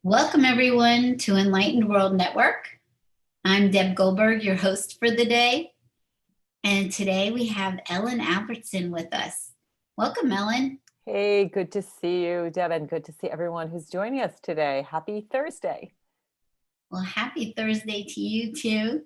Welcome, everyone, to Enlightened World Network. I'm Deb Goldberg, your host for the day. And today we have Ellen Albertson with us. Welcome, Ellen. Hey, good to see you, Devin. Good to see everyone who's joining us today. Happy Thursday. Well, happy Thursday to you, too.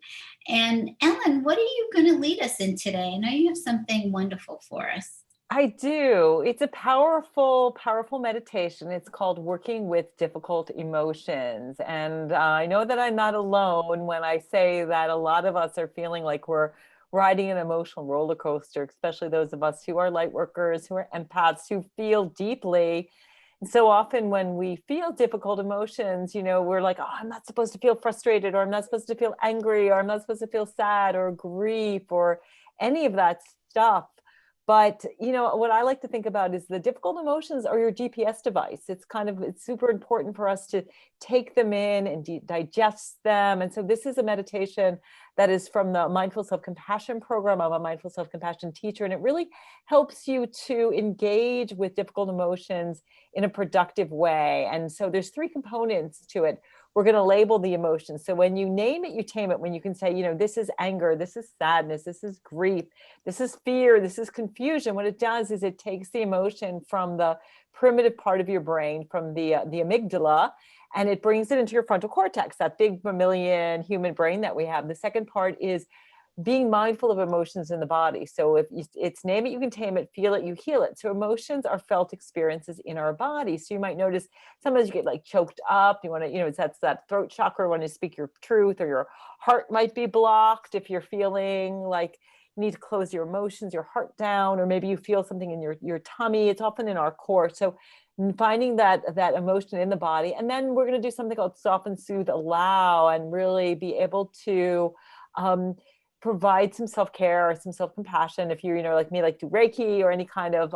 And Ellen, what are you going to lead us in today? I know you have something wonderful for us. I do. It's a powerful, powerful meditation. It's called Working with Difficult Emotions. And I know that I'm not alone when I say that a lot of us are feeling like we're riding an emotional roller coaster, especially those of us who are light workers, who are empaths, who feel deeply. And so often when we feel difficult emotions, we're like, oh, I'm not supposed to feel frustrated, or I'm not supposed to feel angry, or I'm not supposed to feel sad or grief or any of that stuff. But what I like to think about is the difficult emotions are your GPS device. It's super important for us to take them in and digest them. And so this is a meditation that is from the Mindful Self-Compassion program. I'm a Mindful Self-Compassion teacher, and it really helps you to engage with difficult emotions in a productive way. And so there's three components to it. We're going to label the emotions. So when you name it, you tame it. When you can say, this is anger, this is sadness, this is grief, this is fear, this is confusion. What it does is it takes the emotion from the primitive part of your brain, from the amygdala, and it brings it into your frontal cortex, that big mammalian human brain that we have. The second part is being mindful of emotions in the body. So if it's name it, you can tame it, feel it, you heal it. So emotions are felt experiences in our body. So you might notice sometimes you get like choked up. You want to, that's that throat chakra when you speak your truth, or your heart might be blocked if you're feeling like you need to close your emotions, your heart down, or maybe you feel something in your tummy. It's often in our core. So finding that emotion in the body. And then we're going to do something called soften, soothe, allow, and really be able to provide some self-care or some self-compassion. If you're, like me, like do Reiki or any kind of,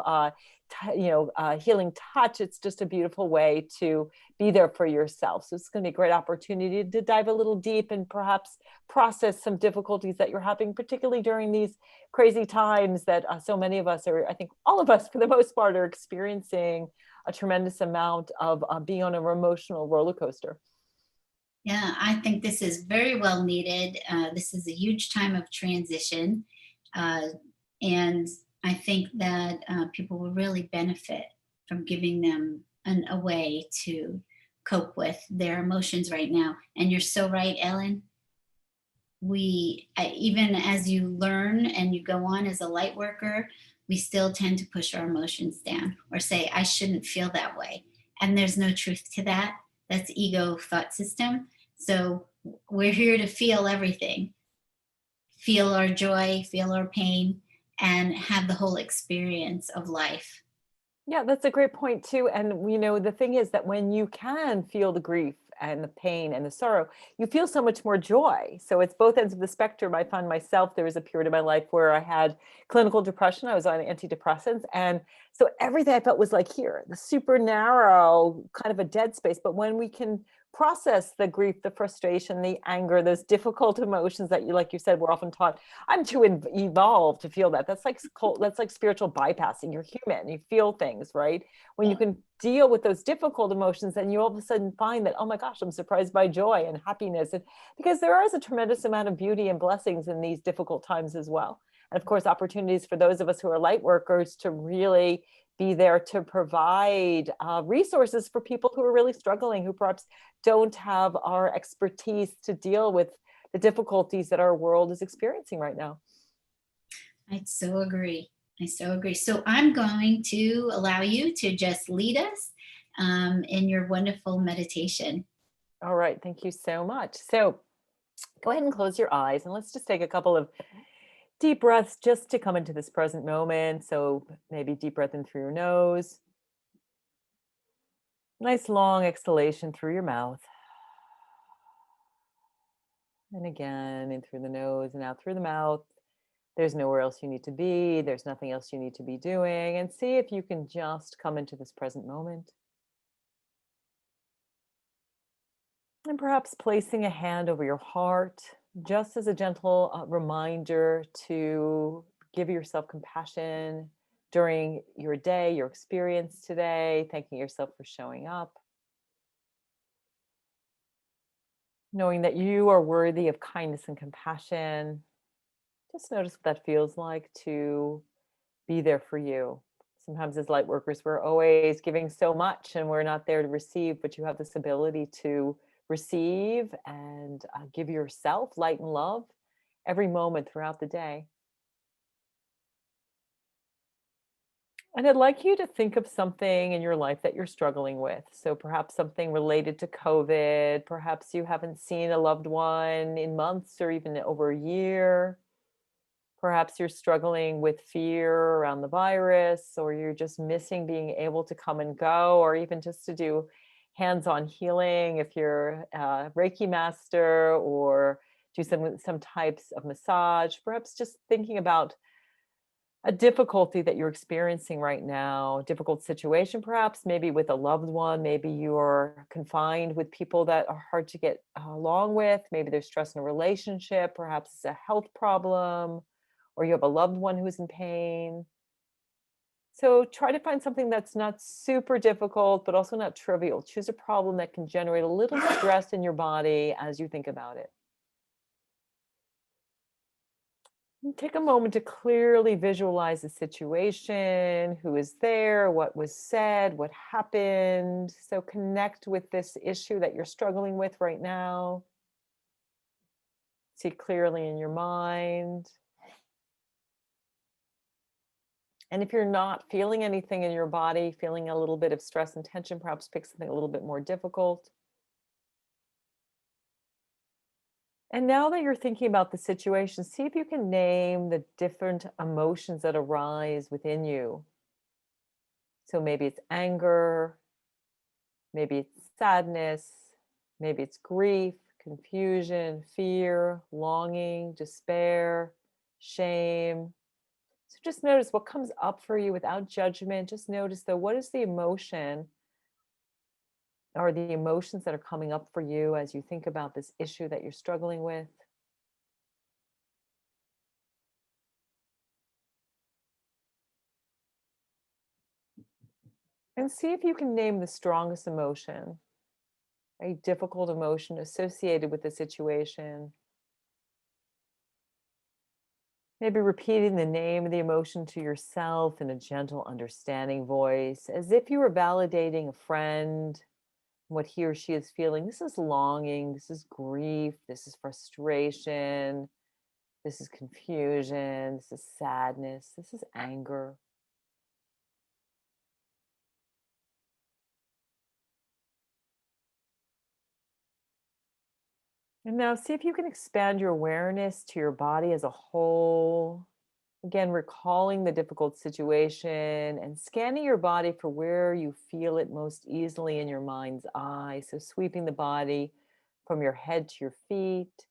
healing touch, it's just a beautiful way to be there for yourself. So it's going to be a great opportunity to dive a little deep and perhaps process some difficulties that you're having, particularly during these crazy times that so many of us are, I think all of us for the most part, are experiencing a tremendous amount of being on an emotional roller coaster. Yeah, I think this is very well needed. This is a huge time of transition. Uh, and I think that people will really benefit from giving them a way to cope with their emotions right now. And you're so right, Ellen. Even as you learn and you go on as a light worker, we still tend to push our emotions down or say, I shouldn't feel that way. And there's no truth to that. That's ego thought system. So we're here to feel everything, feel our joy, feel our pain, and have the whole experience of life. Yeah, that's a great point too. And the thing is that when you can feel the grief and the pain and the sorrow, you feel so much more joy. So it's both ends of the spectrum. I found myself, there was a period of my life where I had clinical depression. I was on antidepressants. And so everything I felt was like here, the super narrow, kind of a dead space. But when we can process the grief, the frustration, the anger, those difficult emotions that like you said, we're often taught, I'm too evolved to feel that. That's like spiritual bypassing. You're human. You feel things, right? When you can deal with those difficult emotions, then you all of a sudden find that, oh my gosh, I'm surprised by joy and happiness. And because there is a tremendous amount of beauty and blessings in these difficult times as well. And of course, opportunities for those of us who are light workers to really be there to provide resources for people who are really struggling, who perhaps don't have our expertise to deal with the difficulties that our world is experiencing right now. I so agree. I so agree. So I'm going to allow you to just lead us in your wonderful meditation. All right, thank you so much. So go ahead and close your eyes and let's just take a couple of deep breaths just to come into this present moment. So maybe deep breath in through your nose. Nice long exhalation through your mouth. And again, in through the nose and out through the mouth. There's nowhere else you need to be. There's nothing else you need to be doing. And see if you can just come into this present moment. And perhaps placing a hand over your heart, just as a gentle reminder to give yourself compassion during your day, your experience today, thanking yourself for showing up. knowing that you are worthy of kindness and compassion. Just notice what that feels like to be there for you. Sometimes as light workers, we're always giving so much and we're not there to receive, but you have this ability to receive and give yourself light and love every moment throughout the day. And I'd like you to think of something in your life that you're struggling with. So perhaps something related to COVID, perhaps you haven't seen a loved one in months or even over a year. Perhaps you're struggling with fear around the virus, or you're just missing being able to come and go, or even just to do hands on healing if you're a Reiki master, or do some types of massage. Perhaps just thinking about a difficulty that you're experiencing right now, difficult situation, perhaps, maybe with a loved one, maybe you're confined with people that are hard to get along with, maybe there's stress in a relationship, perhaps it's a health problem, or you have a loved one who's in pain. So try to find something that's not super difficult, but also not trivial. Choose a problem that can generate a little stress in your body as you think about it. And take a moment to clearly visualize the situation, who is there, what was said, what happened. So connect with this issue that you're struggling with right now. See clearly in your mind. And if you're not feeling anything in your body, feeling a little bit of stress and tension, perhaps pick something a little bit more difficult. And now that you're thinking about the situation, see if you can name the different emotions that arise within you. So maybe it's anger, maybe it's sadness, maybe it's grief, confusion, fear, longing, despair, shame. So just notice what comes up for you without judgment. Just notice though, what is the emotion or the emotions that are coming up for you as you think about this issue that you're struggling with? And see if you can name the strongest emotion, a difficult emotion associated with the situation. Maybe repeating the name of the emotion to yourself in a gentle, understanding voice, as if you were validating a friend, what he or she is feeling. This is longing, this is grief, this is frustration, this is confusion, this is sadness, this is anger. And now see if you can expand your awareness to your body as a whole. Again, recalling the difficult situation and scanning your body for where you feel it most easily in your mind's eye. So, sweeping the body from your head to your feet,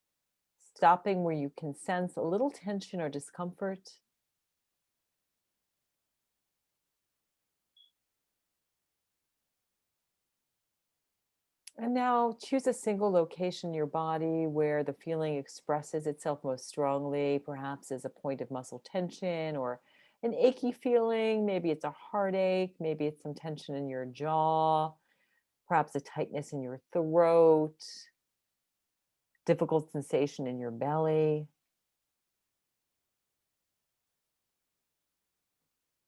stopping where you can sense a little tension or discomfort. And now choose a single location in your body where the feeling expresses itself most strongly, perhaps as a point of muscle tension or an achy feeling. Maybe it's a heartache, maybe it's some tension in your jaw, perhaps a tightness in your throat, difficult sensation in your belly.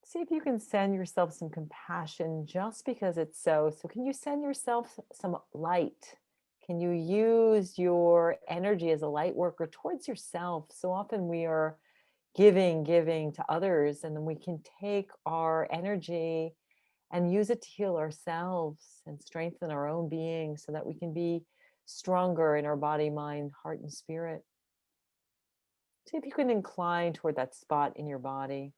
See if you can send yourself some compassion just because it's so. So, can you send yourself some light? Can you use your energy as a light worker towards yourself? So often we are giving to others, and then we can take our energy and use it to heal ourselves and strengthen our own being so that we can be stronger in our body, mind, heart, and spirit. See if you can incline toward that spot in your body.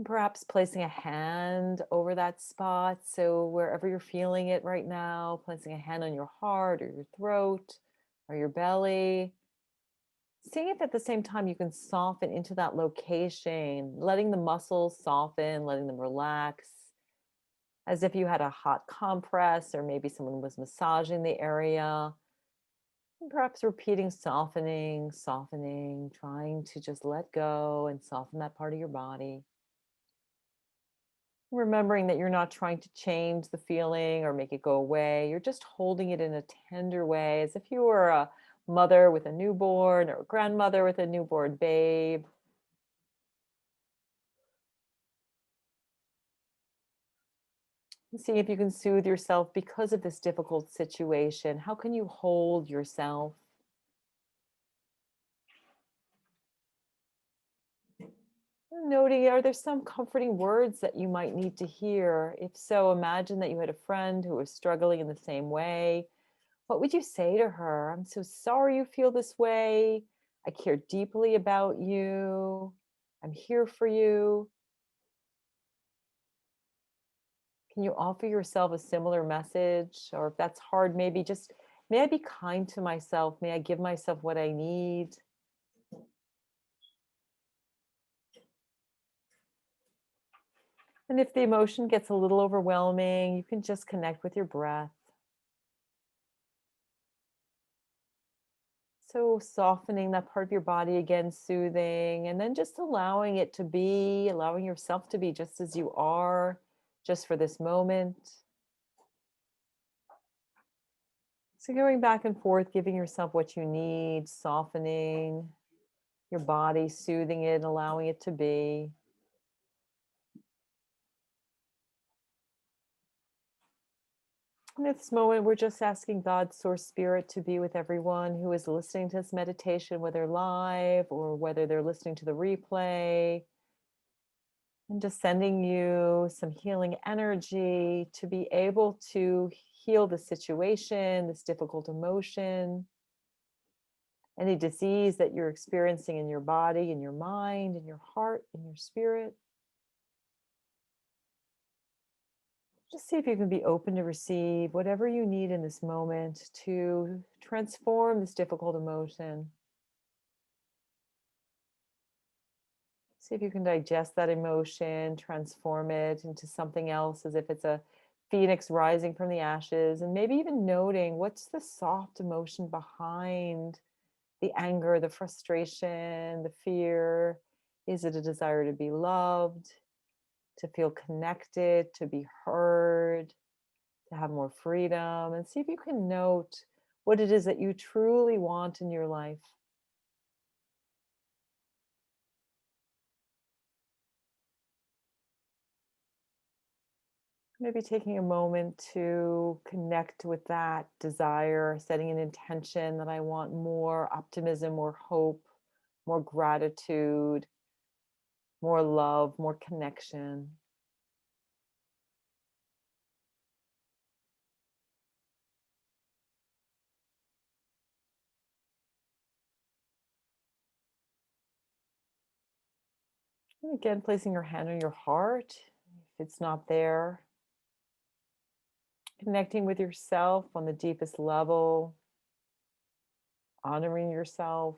Perhaps placing a hand over that spot. So, wherever you're feeling it right now, placing a hand on your heart or your throat or your belly. Seeing if at the same time you can soften into that location, letting the muscles soften, letting them relax, as if you had a hot compress or maybe someone was massaging the area. And perhaps repeating softening, softening, trying to just let go and soften that part of your body. Remembering that you're not trying to change the feeling or make it go away. You're just holding it in a tender way, as if you were a mother with a newborn or a grandmother with a newborn babe. See if you can soothe yourself because of this difficult situation. How can you hold yourself? Noting, are there some comforting words that you might need to hear? If so, imagine that you had a friend who was struggling in the same way. What would you say to her? I'm so sorry you feel this way. I care deeply about you. I'm here for you. Can you offer yourself a similar message? Or if that's hard, maybe just, may I be kind to myself? May I give myself what I need? And if the emotion gets a little overwhelming, you can just connect with your breath. So softening that part of your body again, soothing, and then just allowing it to be, allowing yourself to be just as you are, just for this moment. So going back and forth, giving yourself what you need, softening your body, soothing it, allowing it to be. And at this moment, we're just asking God, Source Spirit, to be with everyone who is listening to this meditation, whether live or whether they're listening to the replay. And just sending you some healing energy to be able to heal the situation, this difficult emotion, any disease that you're experiencing in your body, in your mind, in your heart, in your spirit. Just see if you can be open to receive whatever you need in this moment to transform this difficult emotion. See if you can digest that emotion, transform it into something else as if it's a phoenix rising from the ashes, and maybe even noting what's the soft emotion behind the anger, the frustration, the fear. Is it a desire to be loved, to feel connected, to be heard, to have more freedom? And see if you can note what it is that you truly want in your life. Maybe taking a moment to connect with that desire, setting an intention that I want more optimism, more hope, more gratitude, more love, more connection. And again, placing your hand on your heart if it's not there, connecting with yourself on the deepest level, honoring yourself,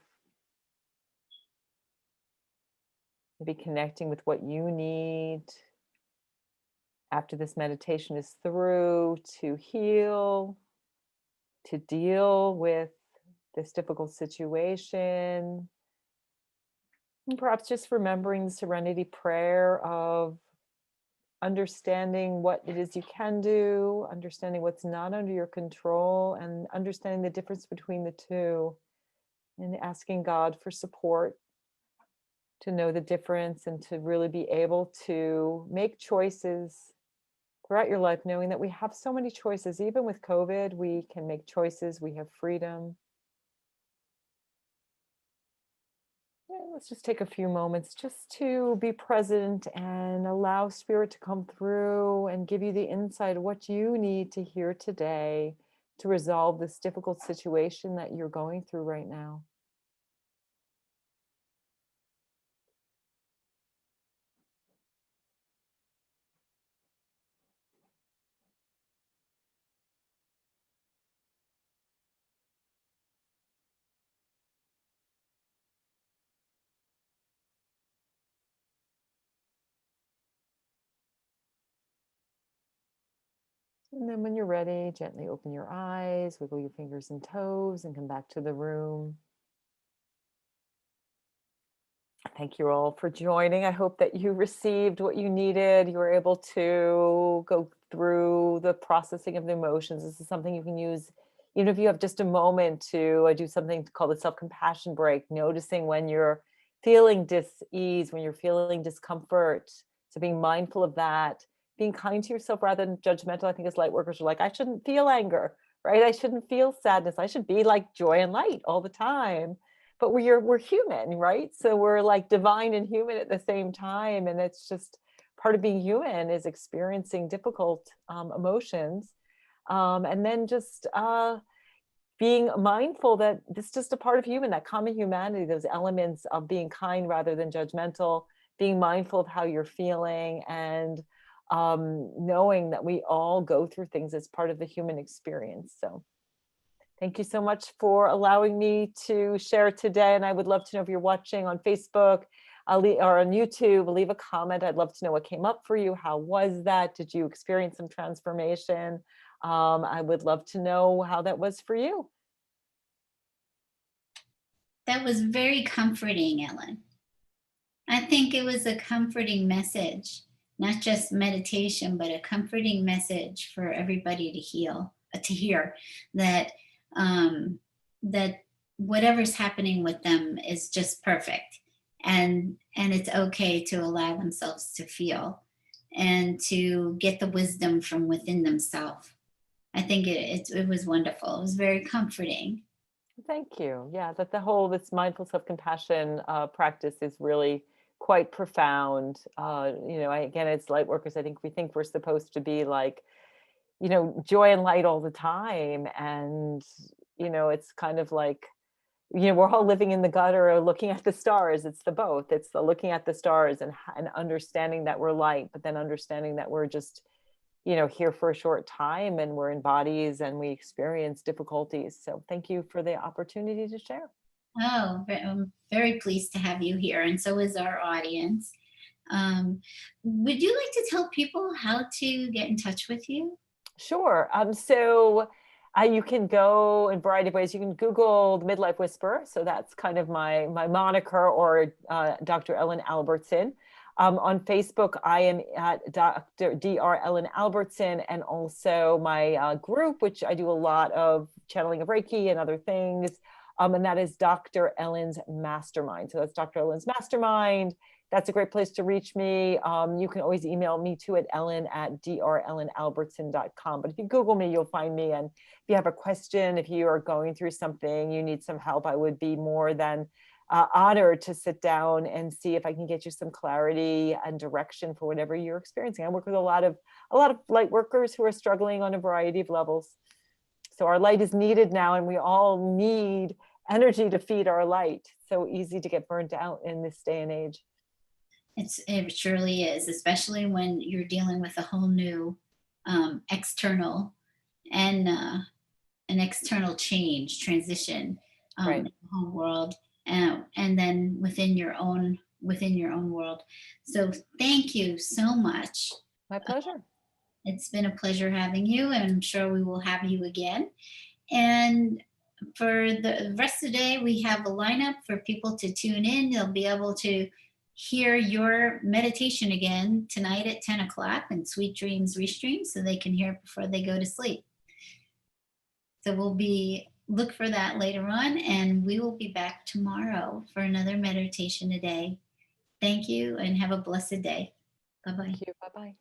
maybe connecting with what you need after this meditation is through to heal, to deal with this difficult situation. And perhaps just remembering the serenity prayer of understanding what it is you can do, understanding what's not under your control, and understanding the difference between the two, and asking God for support to know the difference and to really be able to make choices throughout your life, knowing that we have so many choices. Even with COVID, we can make choices, we have freedom. Yeah, let's just take a few moments just to be present and allow spirit to come through and give you the insight of what you need to hear today to resolve this difficult situation that you're going through right now. And then when you're ready, gently open your eyes, wiggle your fingers and toes, and come back to the room. Thank you all for joining. I hope that you received what you needed. You were able to go through the processing of the emotions. This is something you can use, even if you have just a moment to do something called the self-compassion break, noticing when you're feeling dis-ease, when you're feeling discomfort. So being mindful of that, being kind to yourself rather than judgmental. I think as light workers are like, I shouldn't feel anger, right? I shouldn't feel sadness. I should be like joy and light all the time, but we're human, right? So we're like divine and human at the same time, and it's just part of being human is experiencing difficult emotions, and then just being mindful that this is just a part of human, that common humanity, those elements of being kind rather than judgmental, being mindful of how you're feeling, and knowing that we all go through things as part of the human experience. So thank you so much for allowing me to share today. And I would love to know if you're watching on Facebook or on YouTube, leave a comment. I'd love to know what came up for you. How was that? Did you experience some transformation? I would love to know how that was for you. That was very comforting, Ellen. I think it was a comforting message, not just meditation, but a comforting message for everybody to hear that um, that whatever's happening with them is just perfect, and it's okay to allow themselves to feel and to get the wisdom from within themselves. I think it was wonderful. It was very comforting. Thank you. Yeah, that the whole this mindful self-compassion practice is really quite profound. Again, as light workers, I think we're supposed to be like, joy and light all the time. And, it's kind of like, we're all living in the gutter or looking at the stars. It's the both. It's the looking at the stars and understanding that we're light, but then understanding that we're just, here for a short time and we're in bodies and we experience difficulties. So thank you for the opportunity to share. Oh, I'm very pleased to have you here, and so is our audience. Would you like to tell people how to get in touch with you? Sure. So you can go in a variety of ways. You can Google the Midlife Whisperer. So that's kind of my moniker, or Dr. Ellen Albertson. On Facebook, I am at Dr. Ellen Albertson, and also my group, which I do a lot of channeling of Reiki and other things. And that is Dr. Ellen's Mastermind. So that's Dr. Ellen's Mastermind. That's a great place to reach me. You can always email me too at ellen@drellenalbertson.com. But if you Google me, you'll find me. And if you have a question, if you are going through something, you need some help, I would be more than honored to sit down and see if I can get you some clarity and direction for whatever you're experiencing. I work with a lot of light workers who are struggling on a variety of levels. So our light is needed now, and we all need energy to feed our light. So easy to get burnt out in this day and age. It surely is, especially when you're dealing with a whole new external and an external change, transition in Right. the whole world, and then within your own world. So thank you so much. My pleasure. It's been a pleasure having you, and I'm sure we will have you again. And for the rest of the day, we have a lineup for people to tune in. They'll be able to hear your meditation again tonight at 10 o'clock and Sweet Dreams Restream, so they can hear it before they go to sleep. So look for that later on, and we will be back tomorrow for another meditation a day. Thank you and have a blessed day. Bye bye. Thank you. Bye-bye.